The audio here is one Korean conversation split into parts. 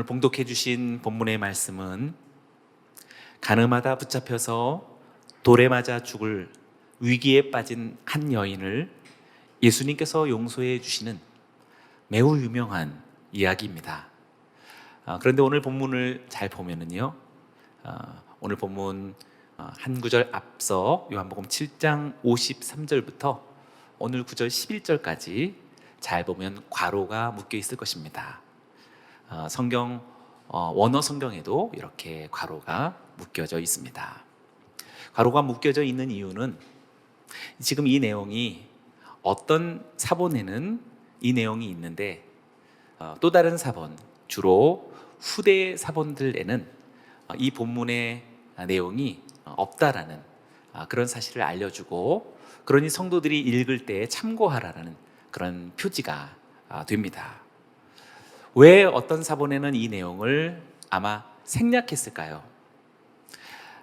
오늘 봉독해 주신 본문의 말씀은 가늠하다 붙잡혀서 돌에 맞아 죽을 위기에 빠진 한 여인을 예수님께서 용서해 주시는 매우 유명한 이야기입니다. 그런데 오늘 본문을 잘 보면은요, 오늘 본문 한 구절 앞서 요한복음 7장 53절부터 오늘 9절 11절까지 잘 보면 괄호가 묶여 있을 것입니다. 성경 원어 성경에도 이렇게 괄호가 묶여져 있습니다. 괄호가 묶여져 있는 이유는 지금 이 내용이 어떤 사본에는 이 내용이 있는데 또 다른 사본, 주로 후대 사본들에는 이 본문의 내용이 없다라는 그런 사실을 알려주고, 그러니 성도들이 읽을 때 참고하라는 그런 표지가 됩니다. 왜 어떤 사본에는 이 내용을 아마 생략했을까요?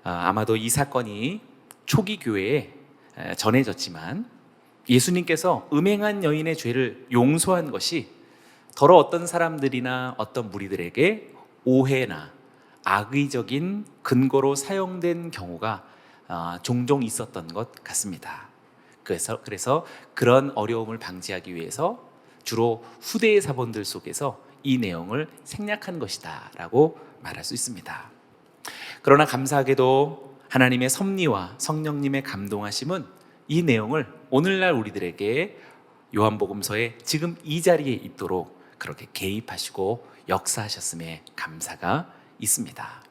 아마도 이 사건이 초기 교회에 전해졌지만 예수님께서 음행한 여인의 죄를 용서한 것이 더러 어떤 사람들이나 어떤 무리들에게 오해나 악의적인 근거로 사용된 경우가 종종 있었던 것 같습니다. 그래서 그런 어려움을 방지하기 위해서 주로 후대의 사본들 속에서 이 내용을 생략한 것이다 라고 말할 수 있습니다. 그러나 감사하게도 하나님의 섭리와 성령님의 감동하심은 이 내용을 오늘날 우리들에게 요한복음서에 지금 이 자리에 있도록 그렇게 개입하시고 역사하셨음에 감사가 있습니다.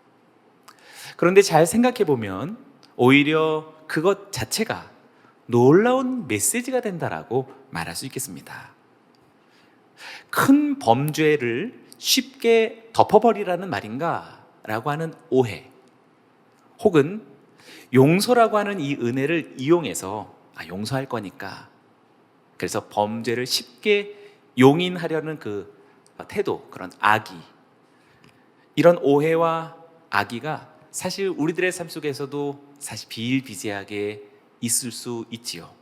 그런데 잘 생각해 보면 오히려 그것 자체가 놀라운 메시지가 된다라고 말할 수 있겠습니다. 큰 범죄를 쉽게 덮어버리라는 말인가? 라고 하는 오해, 혹은 용서라고 하는 이 은혜를 이용해서 용서할 거니까 그래서 범죄를 쉽게 용인하려는 그 태도, 그런 악의, 이런 오해와 악의가 사실 우리들의 삶 속에서도 사실 비일비재하게 있을 수 있지요.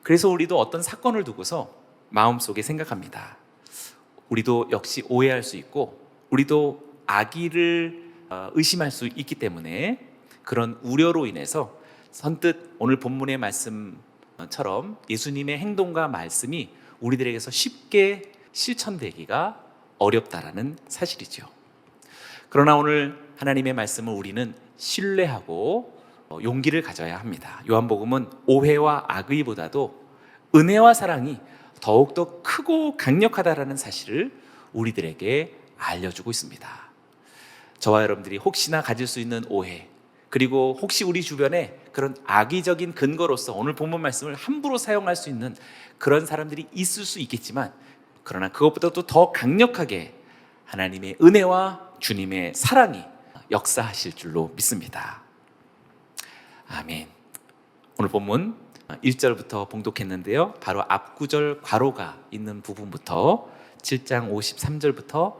그래서 우리도 어떤 사건을 두고서 마음속에 생각합니다. 우리도 역시 오해할 수 있고 우리도 악의를 의심할 수 있기 때문에 그런 우려로 인해서 선뜻 오늘 본문의 말씀처럼 예수님의 행동과 말씀이 우리들에게서 쉽게 실천되기가 어렵다라는 사실이죠. 그러나 오늘 하나님의 말씀을 우리는 신뢰하고 용기를 가져야 합니다. 요한복음은 오해와 악의보다도 은혜와 사랑이 더욱더 크고 강력하다라는 사실을 우리들에게 알려주고 있습니다. 저와 여러분들이 혹시나 가질 수 있는 오해, 그리고 혹시 우리 주변에 그런 악의적인 근거로서 오늘 본문 말씀을 함부로 사용할 수 있는 그런 사람들이 있을 수 있겠지만, 그러나 그것보다도 더 강력하게 하나님의 은혜와 주님의 사랑이 역사하실 줄로 믿습니다. 아멘. 오늘 본문 1절부터 봉독했는데요, 바로 앞구절 괄호가 있는 부분부터 7장 53절부터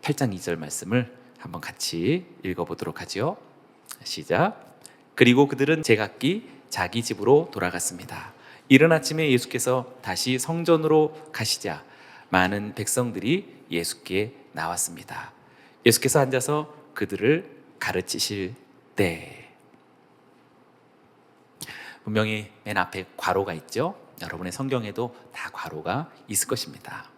8장 2절 말씀을 한번 같이 읽어보도록 하죠. 시작. 그리고 그들은 제각기 자기 집으로 돌아갔습니다. 이른 아침에 예수께서 다시 성전으로 가시자 많은 백성들이 예수께 나왔습니다. 예수께서 앉아서 그들을 가르치실 때, 분명히 맨 앞에 괄호가 있죠. 여러분의 성경에도 다 괄호가 있을 것입니다.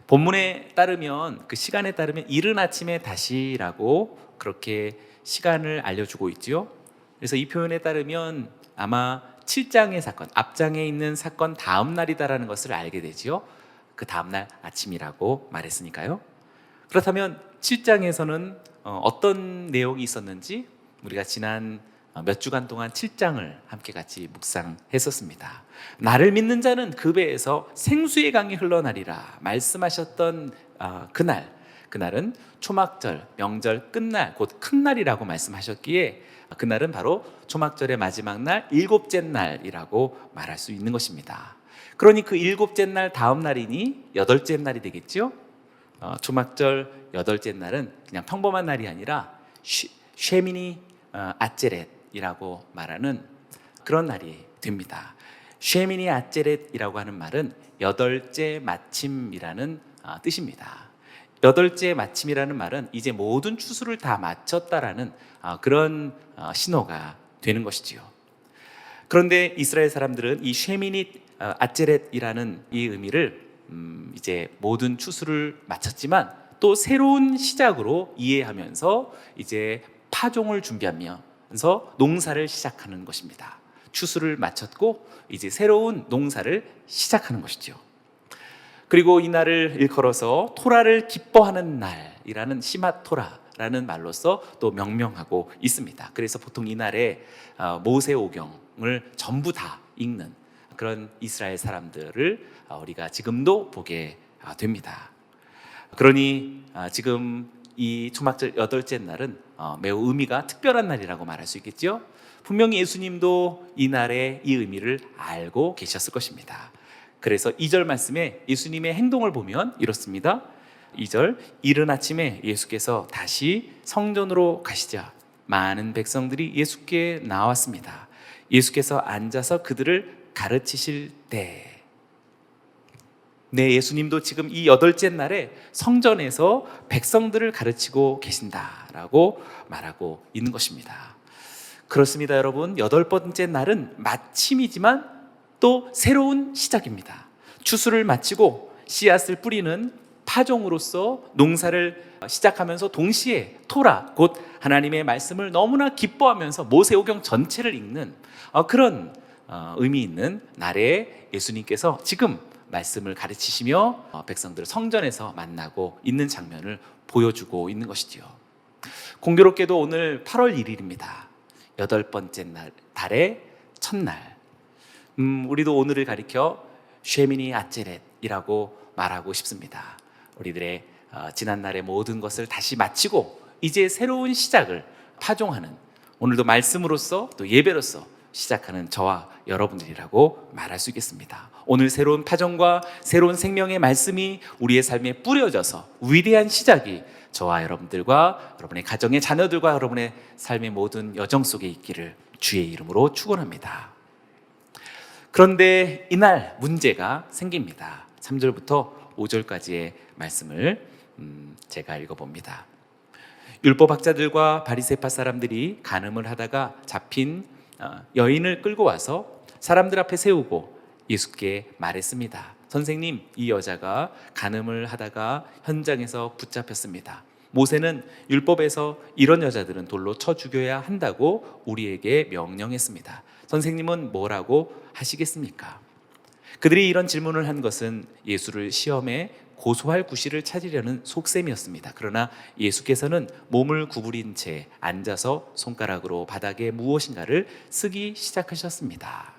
본문에 따르면, 그 시간에 따르면 이른 아침에 다시라고 그렇게 시간을 알려주고 있죠. 그래서 이 표현에 따르면 아마 7장의 사건, 앞장에 있는 사건 다음 날이다라는 것을 알게 되죠. 그 다음 날 아침이라고 말했으니까요. 그렇다면 7장에서는 어떤 내용이 있었는지 우리가 지난 몇 주간 동안 7장을 함께 같이 묵상했었습니다. 나를 믿는 자는 그 배에서 생수의 강이 흘러나리라 말씀하셨던 그날은 초막절, 명절 끝날, 곧 큰 날이라고 말씀하셨기에 그날은 바로 초막절의 마지막 날, 일곱째 날이라고 말할 수 있는 것입니다. 그러니 그 일곱째 날 다음 날이니 여덟째 날이 되겠죠. 초막절 여덟째 날은 그냥 평범한 날이 아니라 쉐미니 아체렛이라고 말하는 그런 날이 됩니다. 쉐미니 아체렛이라고 하는 말은 여덟째 마침이라는 뜻입니다. 여덟째 마침이라는 말은 이제 모든 추수를 다 마쳤다라는 그런 신호가 되는 것이지요. 그런데 이스라엘 사람들은 이 쉐미닛 아제렛이라는 이 의미를 이제 모든 추수를 마쳤지만 또 새로운 시작으로 이해하면서 이제 파종을 준비하면서 농사를 시작하는 것입니다. 추수를 마쳤고 이제 새로운 농사를 시작하는 것이죠. 그리고 이 날을 일컬어서 토라를 기뻐하는 날이라는 시마토라라는 말로서 또 명명하고 있습니다. 그래서 보통 이 날에 모세오경을 전부 다 읽는 그런 이스라엘 사람들을 우리가 지금도 보게 됩니다. 그러니 지금 이 초막절 여덟째 날은 매우 의미가 특별한 날이라고 말할 수 있겠죠. 분명히 예수님도 이 날의 이 의미를 알고 계셨을 것입니다. 그래서 2절 말씀에 예수님의 행동을 보면 이렇습니다. 2절, 이른 아침에 예수께서 다시 성전으로 가시자 많은 백성들이 예수께 나왔습니다. 예수께서 앉아서 그들을 가르치실 때, 네, 예수님도 지금 이 여덟째 날에 성전에서 백성들을 가르치고 계신다라고 말하고 있는 것입니다. 그렇습니다, 여러분. 여덟 번째 날은 마침이지만 또 새로운 시작입니다. 추수를 마치고 씨앗을 뿌리는 파종으로서 농사를 시작하면서 동시에 토라, 곧 하나님의 말씀을 너무나 기뻐하면서 모세오경 전체를 읽는 그런 의미 있는 날에 예수님께서 지금 말씀을 가르치시며 백성들을 성전에서 만나고 있는 장면을 보여주고 있는 것이지요. 공교롭게도 오늘 8월 1일입니다. 여덟 번째 달의 첫날. 우리도 오늘을 가리켜 쉐미니 아제렛이라고 말하고 싶습니다. 우리들의 지난날의 모든 것을 다시 마치고 이제 새로운 시작을 파종하는, 오늘도 말씀으로서 또 예배로서 시작하는 저와 여러분들이라고 말할 수 있겠습니다. 오늘 새로운 파종과 새로운 생명의 말씀이 우리의 삶에 뿌려져서 위대한 시작이 저와 여러분들과 여러분의 가정의 자녀들과 여러분의 삶의 모든 여정 속에 있기를 주의 이름으로 축원합니다. 그런데 이날 문제가 생깁니다. 3절부터 5절까지의 말씀을 제가 읽어봅니다. 율법학자들과 바리새파 사람들이 간음을 하다가 잡힌 여인을 끌고 와서 사람들 앞에 세우고 예수께 말했습니다. 선생님, 이 여자가 간음을 하다가 현장에서 붙잡혔습니다. 모세는 율법에서 이런 여자들은 돌로 쳐 죽여야 한다고 우리에게 명령했습니다. 선생님은 뭐라고 하시겠습니까? 그들이 이런 질문을 한 것은 예수를 시험에 고소할 구실을 찾으려는 속셈이었습니다. 그러나 예수께서는 몸을 구부린 채 앉아서 손가락으로 바닥에 무엇인가를 쓰기 시작하셨습니다.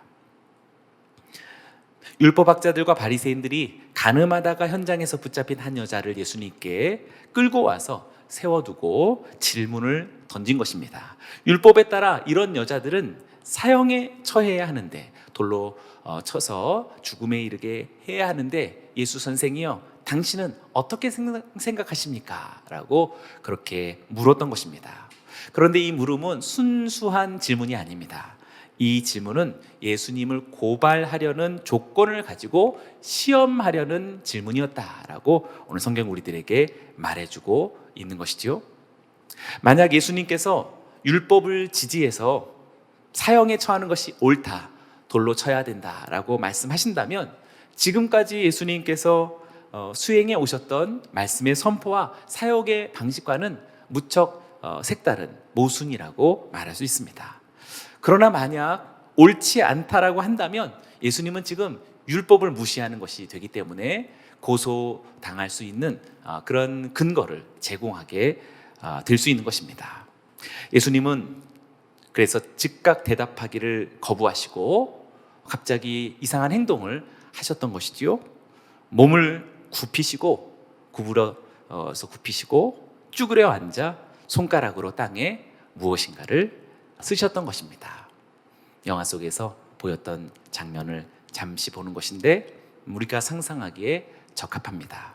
율법학자들과 바리새인들이 간음하다가 현장에서 붙잡힌 한 여자를 예수님께 끌고 와서 세워두고 질문을 던진 것입니다. 율법에 따라 이런 여자들은 사형에 처해야 하는데, 돌로 쳐서 죽음에 이르게 해야 하는데, 예수 선생이요, 당신은 어떻게 생각하십니까? 라고 그렇게 물었던 것입니다. 그런데 이 물음은 순수한 질문이 아닙니다. 이 질문은 예수님을 고발하려는 조건을 가지고 시험하려는 질문이었다라고 오늘 성경 우리들에게 말해주고 있는 것이지요. 만약 예수님께서 율법을 지지해서 사형에 처하는 것이 옳다, 돌로 쳐야 된다라고 말씀하신다면 지금까지 예수님께서 수행해 오셨던 말씀의 선포와 사역의 방식과는 무척 색다른 모순이라고 말할 수 있습니다. 그러나 만약 옳지 않다라고 한다면 예수님은 지금 율법을 무시하는 것이 되기 때문에 고소당할 수 있는 그런 근거를 제공하게 될 수 있는 것입니다. 예수님은 그래서 즉각 대답하기를 거부하시고 갑자기 이상한 행동을 하셨던 것이지요. 몸을 굽히시고 구부러서 굽히시고 쭈그려 앉아 손가락으로 땅에 무엇인가를 쓰셨던 것입니다. 영화 속에서 보였던 장면을 잠시 보는 것인데 우리가 상상하기에 적합합니다.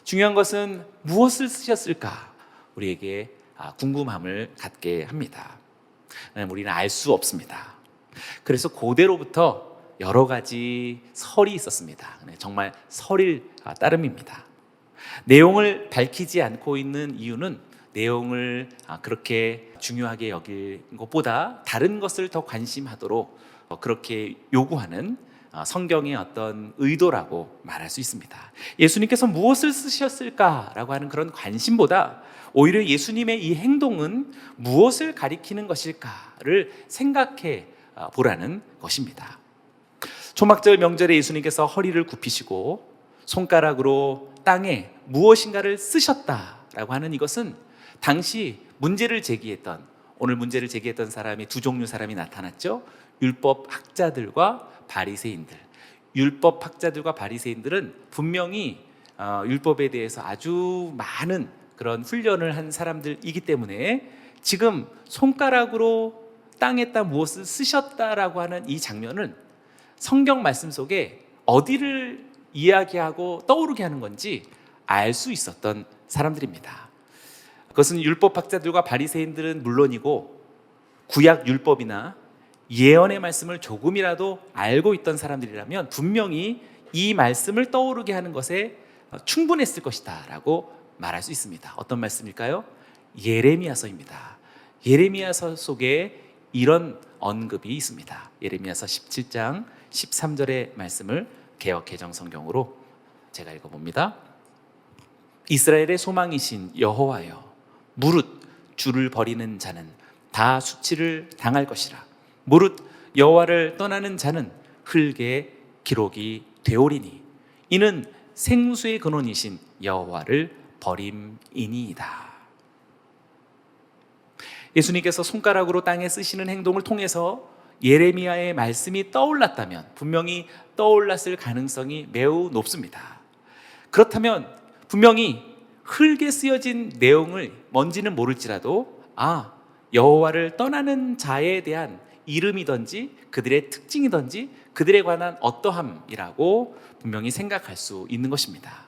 중요한 것은 무엇을 쓰셨을까 우리에게 궁금함을 갖게 합니다. 우리는 알 수 없습니다. 그래서 고대로부터 여러 가지 설이 있었습니다. 정말 설일 따름입니다. 내용을 밝히지 않고 있는 이유는 내용을 그렇게 중요하게 여길 것보다 다른 것을 더 관심하도록 그렇게 요구하는 성경의 어떤 의도라고 말할 수 있습니다. 예수님께서 무엇을 쓰셨을까라고 하는 그런 관심보다 오히려 예수님의 이 행동은 무엇을 가리키는 것일까를 생각해 보라는 것입니다. 초막절 명절에 예수님께서 허리를 굽히시고 손가락으로 땅에 무엇인가를 쓰셨다라고 하는 이것은 당시 오늘 문제를 제기했던 사람이 두 종류 사람이 나타났죠. 율법 학자들과 바리새인들. 율법 학자들과 바리새인들은 분명히 율법에 대해서 아주 많은 그런 훈련을 한 사람들이기 때문에 지금 손가락으로 땅에다 무엇을 쓰셨다라고 하는 이 장면은 성경 말씀 속에 어디를 이야기하고 떠오르게 하는 건지 알 수 있었던 사람들입니다. 그것은 율법학자들과 바리새인들은 물론이고 구약 율법이나 예언의 말씀을 조금이라도 알고 있던 사람들이라면 분명히 이 말씀을 떠오르게 하는 것에 충분했을 것이다 라고 말할 수 있습니다. 어떤 말씀일까요? 예레미야서입니다. 예레미야서 속에 이런 언급이 있습니다. 예레미야서 17장 13절의 말씀을 개역 개정 성경으로 제가 읽어봅니다. 이스라엘의 소망이신 여호와여, 무릇 주를 버리는 자는 다 수치를 당할 것이라. 무릇 여호와를 떠나는 자는 흙에 기록이 되오리니 이는 생수의 근원이신 여호와를 버림이니이다. 예수님께서 손가락으로 땅에 쓰시는 행동을 통해서 예레미야의 말씀이 떠올랐다면 분명히 떠올랐을 가능성이 매우 높습니다. 그렇다면 분명히 흙에 쓰여진 내용을 뭔지는 모를지라도 여호와를 떠나는 자에 대한 이름이든지 그들의 특징이든지 그들에 관한 어떠함이라고 분명히 생각할 수 있는 것입니다.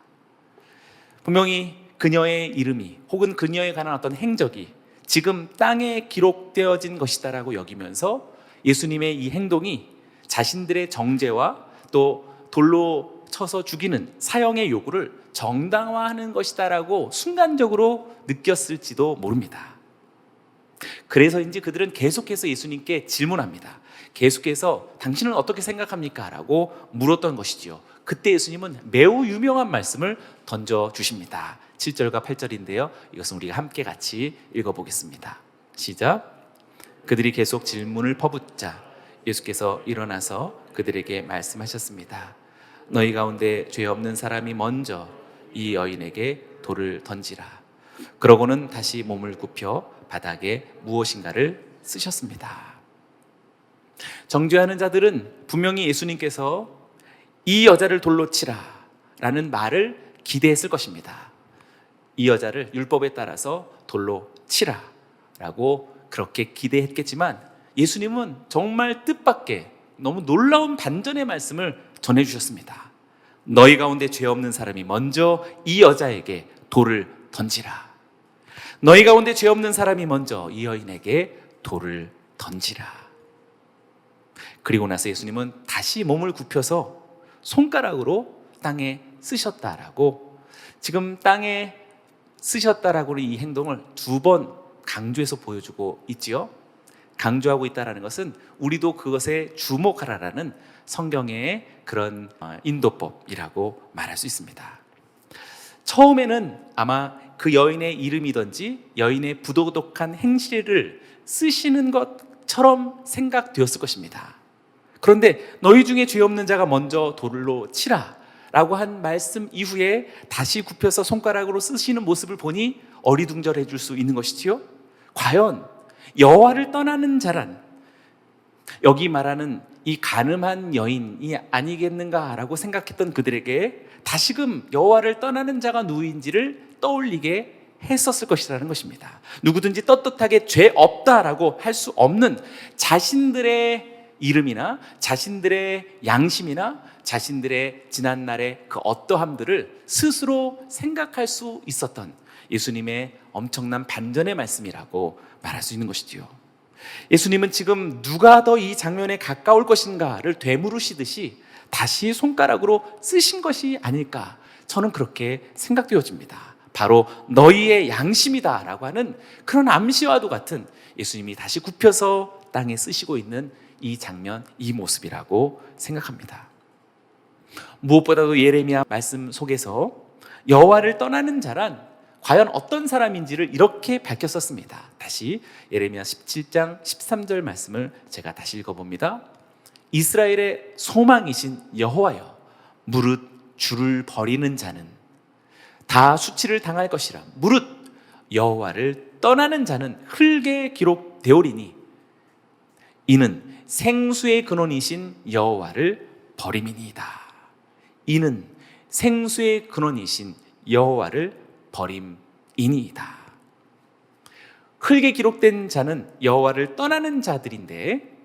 분명히 그녀의 이름이 혹은 그녀에 관한 어떤 행적이 지금 땅에 기록되어진 것이다라고 여기면서 예수님의 이 행동이 자신들의 정죄와 또 돌로 쳐서 죽이는 사형의 요구를 정당화하는 것이다라고 순간적으로 느꼈을지도 모릅니다. 그래서인지 그들은 계속해서 예수님께 질문합니다. 계속해서 당신은 어떻게 생각합니까? 라고 물었던 것이지요. 그때 예수님은 매우 유명한 말씀을 던져주십니다. 7절과 8절인데요. 이것은 우리가 함께 같이 읽어보겠습니다. 시작. 그들이 계속 질문을 퍼붓자 예수께서 일어나서 그들에게 말씀하셨습니다. 너희 가운데 죄 없는 사람이 먼저 이 여인에게 돌을 던지라. 그러고는 다시 몸을 굽혀 바닥에 무엇인가를 쓰셨습니다. 정죄하는 자들은 분명히 예수님께서 이 여자를 돌로 치라 라는 말을 기대했을 것입니다. 이 여자를 율법에 따라서 돌로 치라 라고 그렇게 기대했겠지만 예수님은 정말 뜻밖의 너무 놀라운 반전의 말씀을 전해주셨습니다. 너희 가운데 죄 없는 사람이 먼저 이 여자에게 돌을 던지라. 너희 가운데 죄 없는 사람이 먼저 이 여인에게 돌을 던지라. 그리고 나서 예수님은 다시 몸을 굽혀서 손가락으로 땅에 쓰셨다라고, 지금 땅에 쓰셨다라고 이 행동을 두 번 강조해서 보여주고 있지요. 강조하고 있다는 것은 우리도 그것에 주목하라라는 성경의 그런 인도법이라고 말할 수 있습니다. 처음에는 아마 그 여인의 이름이든지 여인의 부도덕한 행실을 쓰시는 것처럼 생각되었을 것입니다. 그런데 너희 중에 죄 없는 자가 먼저 돌로 치라 라고 한 말씀 이후에 다시 굽혀서 손가락으로 쓰시는 모습을 보니 어리둥절해질 수 있는 것이지요. 과연 여호와를 떠나는 자란 여기 말하는 이 간음한 여인이 아니겠는가라고 생각했던 그들에게 다시금 여호와를 떠나는 자가 누구인지를 떠올리게 했었을 것이라는 것입니다. 누구든지 떳떳하게 죄 없다라고 할 수 없는 자신들의 이름이나 자신들의 양심이나 자신들의 지난날의 그 어떠함들을 스스로 생각할 수 있었던 예수님의 엄청난 반전의 말씀이라고 말할 수 있는 것이지요. 예수님은 지금 누가 더 이 장면에 가까울 것인가를 되물으시듯이 다시 손가락으로 쓰신 것이 아닐까 저는 그렇게 생각되어집니다. 바로 너희의 양심이다라고 하는 그런 암시와도 같은 예수님이 다시 굽혀서 땅에 쓰시고 있는 이 장면, 이 모습이라고 생각합니다. 무엇보다도 예레미야 말씀 속에서 여호와를 떠나는 자란 과연 어떤 사람인지를 이렇게 밝혔었습니다. 다시 예레미야 17장 13절 말씀을 제가 다시 읽어봅니다. 이스라엘의 소망이신 여호와여, 무릇 주를 버리는 자는 다 수치를 당할 것이라. 무릇 여호와를 떠나는 자는 흙에 기록되오리니 이는 생수의 근원이신 여호와를 버림이니이다. 이는 생수의 근원이신 여호와를 버림이니이다. 흙에 기록된 자는 여호와를 떠나는 자들인데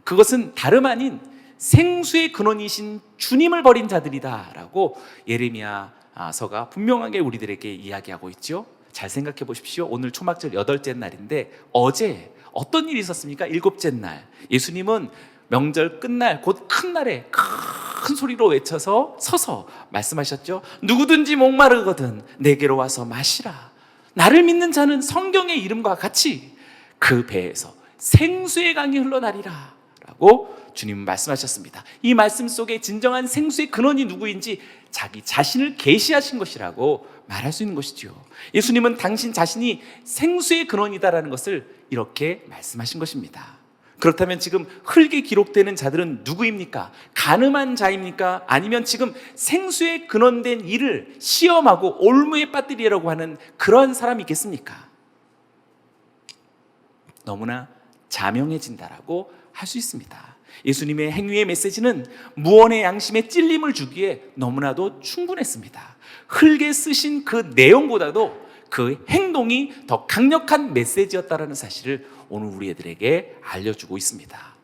그것은 다름 아닌 생수의 근원이신 주님을 버린 자들이다 라고 예레미야서가 분명하게 우리들에게 이야기하고 있죠. 잘 생각해 보십시오. 오늘 초막절 8째 날인데 어제 어떤 일이 있었습니까? 7째 날 예수님은 명절 끝날 곧 큰 날에 큰 소리로 외쳐서 서서 말씀하셨죠. 누구든지 목마르거든 내게로 와서 마시라. 나를 믿는 자는 성경의 이름과 같이 그 배에서 생수의 강이 흘러나리라 라고 주님은 말씀하셨습니다. 이 말씀 속에 진정한 생수의 근원이 누구인지 자기 자신을 계시하신 것이라고 말할 수 있는 것이죠. 예수님은 당신 자신이 생수의 근원이다라는 것을 이렇게 말씀하신 것입니다. 그렇다면 지금 흙에 기록되는 자들은 누구입니까? 가늠한 자입니까? 아니면 지금 생수에 근원된 이를 시험하고 올무에 빠뜨리려고 하는 그런 사람이 있겠습니까? 너무나 자명해진다라고 할 수 있습니다. 예수님의 행위의 메시지는 무언의 양심에 찔림을 주기에 너무나도 충분했습니다. 흙에 쓰신 그 내용보다도 그 행동이 더 강력한 메시지였다라는 사실을 오늘 우리들에게 알려주고 있습니다.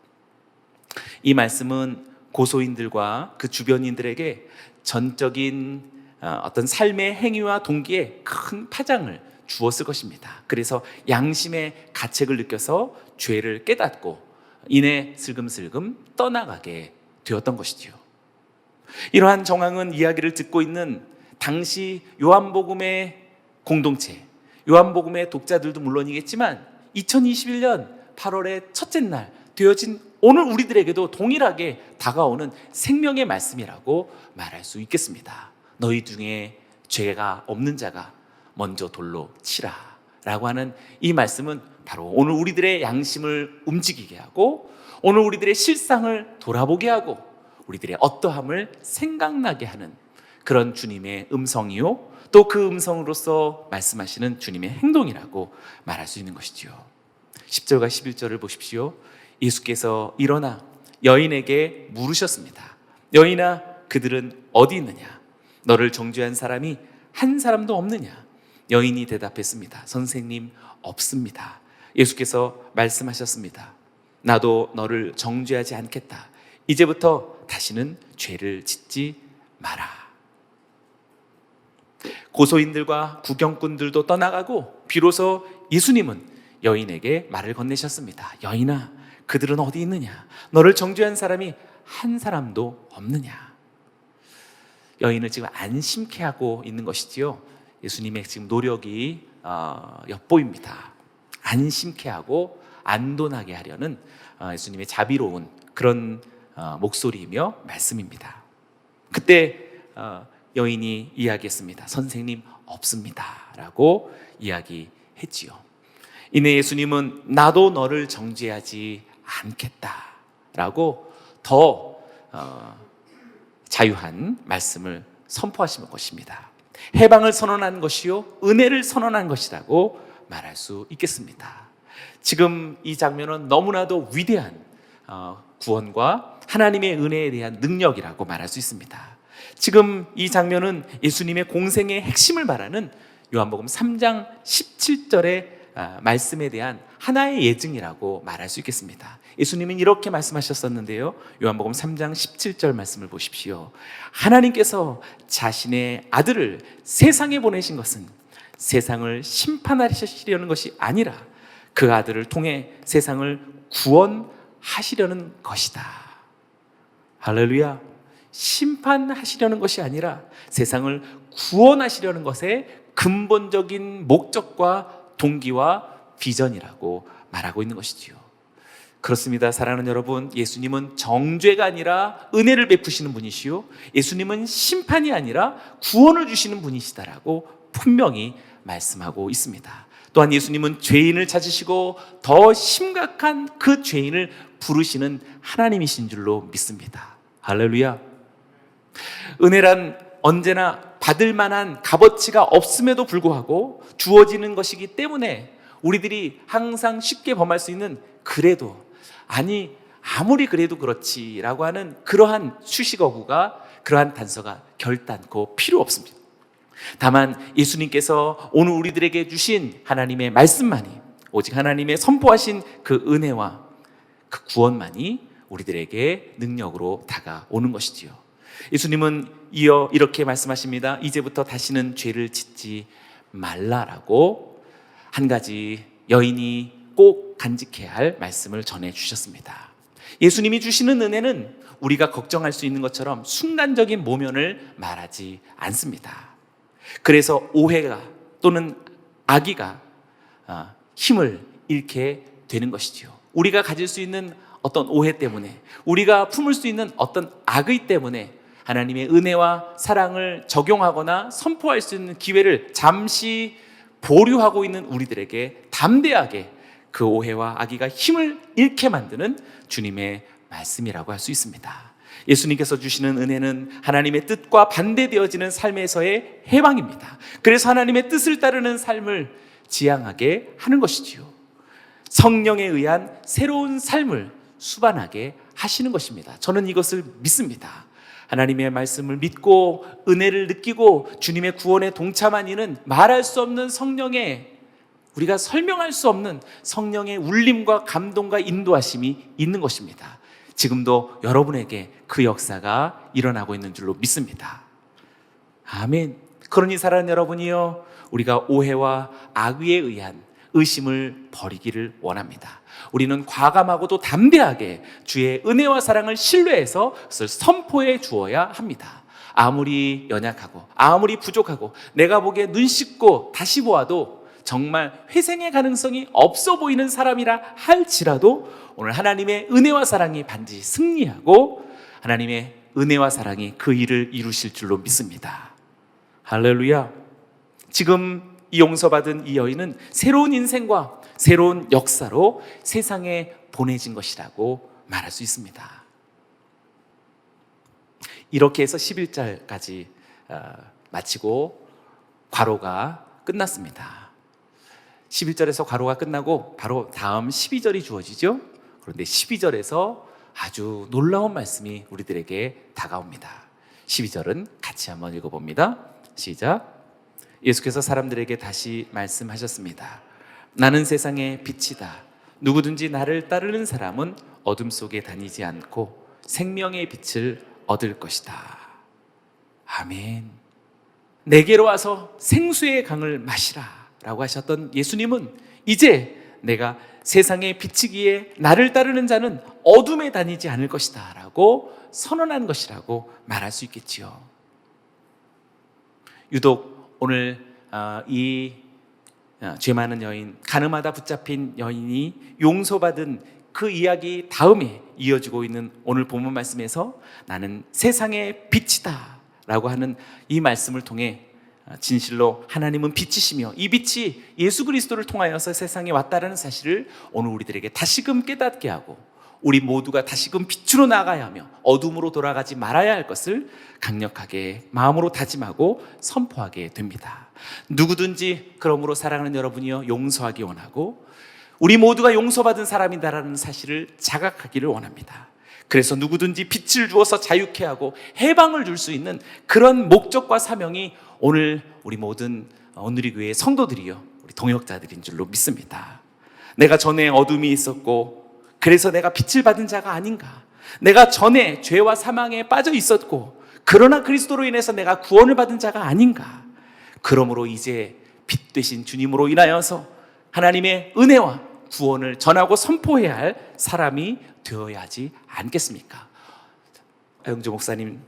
이 말씀은 고소인들과 그 주변인들에게 전적인 어떤 삶의 행위와 동기에 큰 파장을 주었을 것입니다. 그래서 양심의 가책을 느껴서 죄를 깨닫고 이내 슬금슬금 떠나가게 되었던 것이지요. 이러한 정황은 이야기를 듣고 있는 당시 요한복음의 공동체, 요한복음의 독자들도 물론이겠지만 2021년 8월의 첫째 날 되어진 오늘 우리들에게도 동일하게 다가오는 생명의 말씀이라고 말할 수 있겠습니다. 너희 중에 죄가 없는 자가 먼저 돌로 치라 라고 하는 이 말씀은 바로 오늘 우리들의 양심을 움직이게 하고 오늘 우리들의 실상을 돌아보게 하고 우리들의 어떠함을 생각나게 하는 그런 주님의 음성이요, 또 그 음성으로서 말씀하시는 주님의 행동이라고 말할 수 있는 것이지요. 10절과 11절을 보십시오. 예수께서 일어나 여인에게 물으셨습니다. 여인아, 그들은 어디 있느냐? 너를 정죄한 사람이 한 사람도 없느냐? 여인이 대답했습니다. 선생님, 없습니다. 예수께서 말씀하셨습니다. 나도 너를 정죄하지 않겠다. 이제부터 다시는 죄를 짓지 마라. 고소인들과 구경꾼들도 떠나가고 비로소 예수님은 여인에게 말을 건네셨습니다. 여인아, 그들은 어디 있느냐? 너를 정죄한 사람이 한 사람도 없느냐? 여인을 지금 안심케 하고 있는 것이지요. 예수님의 지금 노력이 엿보입니다. 안심케 하고 안돈하게 하려는 예수님의 자비로운 그런 목소리이며 말씀입니다. 그때 여인이 이야기했습니다. 선생님, 없습니다 라고 이야기했지요. 이내 예수님은 나도 너를 정죄하지 않겠다 라고 더 자유한 말씀을 선포하신 것입니다. 해방을 선언한 것이요, 은혜를 선언한 것이라고 말할 수 있겠습니다. 지금 이 장면은 너무나도 위대한 구원과 하나님의 은혜에 대한 능력이라고 말할 수 있습니다. 지금 이 장면은 예수님의 공생의 핵심을 말하는 요한복음 3장 17절의 말씀에 대한 하나의 예증이라고 말할 수 있겠습니다. 예수님은 이렇게 말씀하셨었는데요. 요한복음 3장 17절 말씀을 보십시오. 하나님께서 자신의 아들을 세상에 보내신 것은 세상을 심판하시려는 것이 아니라 그 아들을 통해 세상을 구원하시려는 것이다. 할렐루야. 심판하시려는 것이 아니라 세상을 구원하시려는 것의 근본적인 목적과 동기와 비전이라고 말하고 있는 것이지요. 그렇습니다. 사랑하는 여러분, 예수님은 정죄가 아니라 은혜를 베푸시는 분이시요, 예수님은 심판이 아니라 구원을 주시는 분이시다라고 분명히 말씀하고 있습니다. 또한 예수님은 죄인을 찾으시고 더 심각한 그 죄인을 부르시는 하나님이신 줄로 믿습니다. 할렐루야. 은혜란 언제나 받을 만한 값어치가 없음에도 불구하고 주어지는 것이기 때문에 우리들이 항상 쉽게 범할 수 있는 그래도, 아니 아무리 그래도 그렇지라고 하는 그러한 수식어구가, 그러한 단서가 결단코 필요 없습니다. 다만 예수님께서 오늘 우리들에게 주신 하나님의 말씀만이, 오직 하나님의 선포하신 그 은혜와 그 구원만이 우리들에게 능력으로 다가오는 것이지요. 예수님은 이어 이렇게 말씀하십니다. 이제부터 다시는 죄를 짓지 말라라고 한 가지 여인이 꼭 간직해야 할 말씀을 전해주셨습니다. 예수님이 주시는 은혜는 우리가 걱정할 수 있는 것처럼 순간적인 모면을 말하지 않습니다. 그래서 오해가 또는 악의가 힘을 잃게 되는 것이지요. 우리가 가질 수 있는 어떤 오해 때문에, 우리가 품을 수 있는 어떤 악의 때문에 하나님의 은혜와 사랑을 적용하거나 선포할 수 있는 기회를 잠시 보류하고 있는 우리들에게 담대하게 그 오해와 악의가 힘을 잃게 만드는 주님의 말씀이라고 할 수 있습니다. 예수님께서 주시는 은혜는 하나님의 뜻과 반대되어지는 삶에서의 해방입니다. 그래서 하나님의 뜻을 따르는 삶을 지향하게 하는 것이지요. 성령에 의한 새로운 삶을 수반하게 하시는 것입니다. 저는 이것을 믿습니다. 하나님의 말씀을 믿고 은혜를 느끼고 주님의 구원에 동참한 이는 말할 수 없는 성령의, 우리가 설명할 수 없는 성령의 울림과 감동과 인도하심이 있는 것입니다. 지금도 여러분에게 그 역사가 일어나고 있는 줄로 믿습니다. 아멘. 그러니 사랑하는 여러분이요, 우리가 오해와 악의에 의한 의심을 버리기를 원합니다. 우리는 과감하고도 담대하게 주의 은혜와 사랑을 신뢰해서 그것을 선포해 주어야 합니다. 아무리 연약하고 아무리 부족하고 내가 보기에 눈 씻고 다시 보아도 정말 회생의 가능성이 없어 보이는 사람이라 할지라도 오늘 하나님의 은혜와 사랑이 반드시 승리하고 하나님의 은혜와 사랑이 그 일을 이루실 줄로 믿습니다. 할렐루야. 지금 이 용서받은 이 여인은 새로운 인생과 새로운 역사로 세상에 보내진 것이라고 말할 수 있습니다. 이렇게 해서 11절까지 마치고 과로가 끝났습니다. 11절에서 과로가 끝나고 바로 다음 12절이 주어지죠. 그런데 12절에서 아주 놀라운 말씀이 우리들에게 다가옵니다. 12절은 같이 한번 읽어봅니다. 시작. 예수께서 사람들에게 다시 말씀하셨습니다. 나는 세상의 빛이다. 누구든지 나를 따르는 사람은 어둠 속에 다니지 않고 생명의 빛을 얻을 것이다. 아멘. 내게로 와서 생수의 강을 마시라 라고 하셨던 예수님은 이제 내가 세상의 빛이기에 나를 따르는 자는 어둠에 다니지 않을 것이다 라고 선언한 것이라고 말할 수 있겠지요. 유독 오늘 이 죄 많은 여인, 가늠하다 붙잡힌 여인이 용서받은 그 이야기 다음에 이어지고 있는 오늘 본문 말씀에서 나는 세상의 빛이다 라고 하는 이 말씀을 통해 진실로 하나님은 빛이시며 이 빛이 예수 그리스도를 통하여서 세상에 왔다라는 사실을 오늘 우리들에게 다시금 깨닫게 하고 우리 모두가 다시금 빛으로 나가야 하며 어둠으로 돌아가지 말아야 할 것을 강력하게 마음으로 다짐하고 선포하게 됩니다. 누구든지 그러므로 사랑하는 여러분이여 용서하기 원하고 우리 모두가 용서받은 사람이다라는 사실을 자각하기를 원합니다. 그래서 누구든지 빛을 주어서 자유케 하고 해방을 줄 수 있는 그런 목적과 사명이 오늘 우리 모든 온누리 교회의 성도들이요, 우리 동역자들인 줄로 믿습니다. 내가 전에 어둠이 있었고 그래서 내가 빛을 받은 자가 아닌가? 내가 전에 죄와 사망에 빠져 있었고 그러나 그리스도로 인해서 내가 구원을 받은 자가 아닌가? 그러므로 이제 빛 되신 주님으로 인하여서 하나님의 은혜와 구원을 전하고 선포해야 할 사람이 되어야 하지 않겠습니까? 영조 목사님,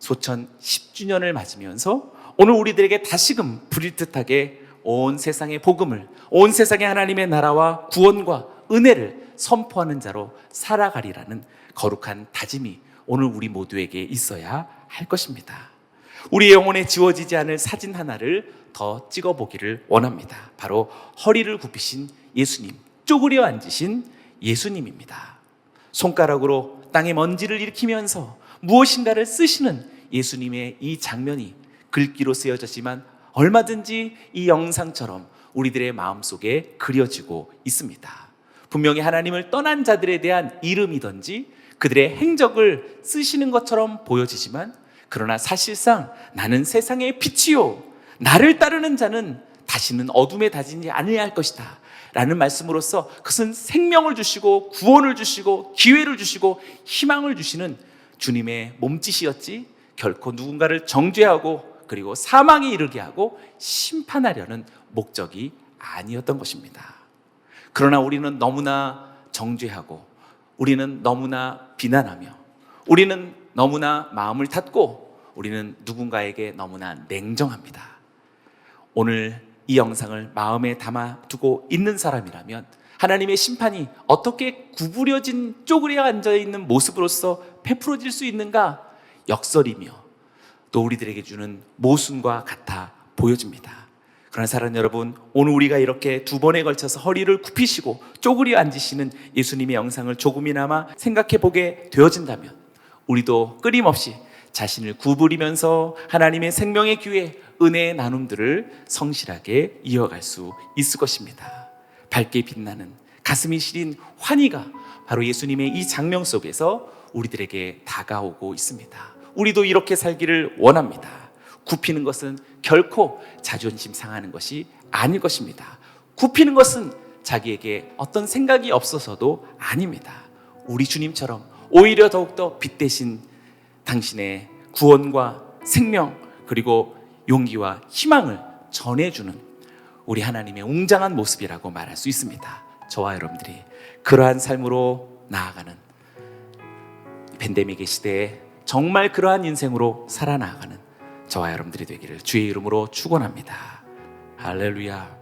소천 10주년을 맞으면서 오늘 우리들에게 다시금 불일듯하게 온 세상의 복음을, 온 세상의 하나님의 나라와 구원과 은혜를 선포하는 자로 살아가리라는 거룩한 다짐이 오늘 우리 모두에게 있어야 할 것입니다. 우리의 영혼에 지워지지 않을 사진 하나를 더 찍어보기를 원합니다. 바로 허리를 굽히신 예수님, 쪼그려 앉으신 예수님입니다. 손가락으로 땅에 먼지를 일으키면서 무엇인가를 쓰시는 예수님의 이 장면이 글귀로 쓰여졌지만 얼마든지 이 영상처럼 우리들의 마음속에 그려지고 있습니다. 분명히 하나님을 떠난 자들에 대한 이름이든지 그들의 행적을 쓰시는 것처럼 보여지지만, 그러나 사실상 나는 세상의 빛이요, 나를 따르는 자는 다시는 어둠에 다지지 아니할 할 것이다 라는 말씀으로써 그것은 생명을 주시고 구원을 주시고 기회를 주시고 희망을 주시는 주님의 몸짓이었지, 결코 누군가를 정죄하고 그리고 사망에 이르게 하고 심판하려는 목적이 아니었던 것입니다. 그러나 우리는 너무나 정죄하고, 우리는 너무나 비난하며, 우리는 너무나 마음을 닫고, 우리는 누군가에게 너무나 냉정합니다. 오늘 이 영상을 마음에 담아두고 있는 사람이라면 하나님의 심판이 어떻게 구부려진 쪼그려 앉아있는 모습으로서 베풀어질 수 있는가 역설이며 또 우리들에게 주는 모순과 같아 보여집니다. 그러나 사랑하는 여러분, 오늘 우리가 이렇게 두 번에 걸쳐서 허리를 굽히시고 쪼그려 앉으시는 예수님의 영상을 조금이나마 생각해 보게 되어진다면 우리도 끊임없이 자신을 구부리면서 하나님의 생명의 기회, 은혜의 나눔들을 성실하게 이어갈 수 있을 것입니다. 밝게 빛나는 가슴이 시린 환희가 바로 예수님의 이 장면 속에서 우리들에게 다가오고 있습니다. 우리도 이렇게 살기를 원합니다. 굽히는 것은 결코 자존심 상하는 것이 아닐 것입니다. 굽히는 것은 자기에게 어떤 생각이 없어서도 아닙니다. 우리 주님처럼 오히려 더욱더 빛 대신 당신의 구원과 생명 그리고 용기와 희망을 전해주는 우리 하나님의 웅장한 모습이라고 말할 수 있습니다. 저와 여러분들이 그러한 삶으로 나아가는 팬데믹의 시대에 정말 그러한 인생으로 살아나가는 저와 여러분들이 되기를 주의 이름으로 축원합니다. 할렐루야.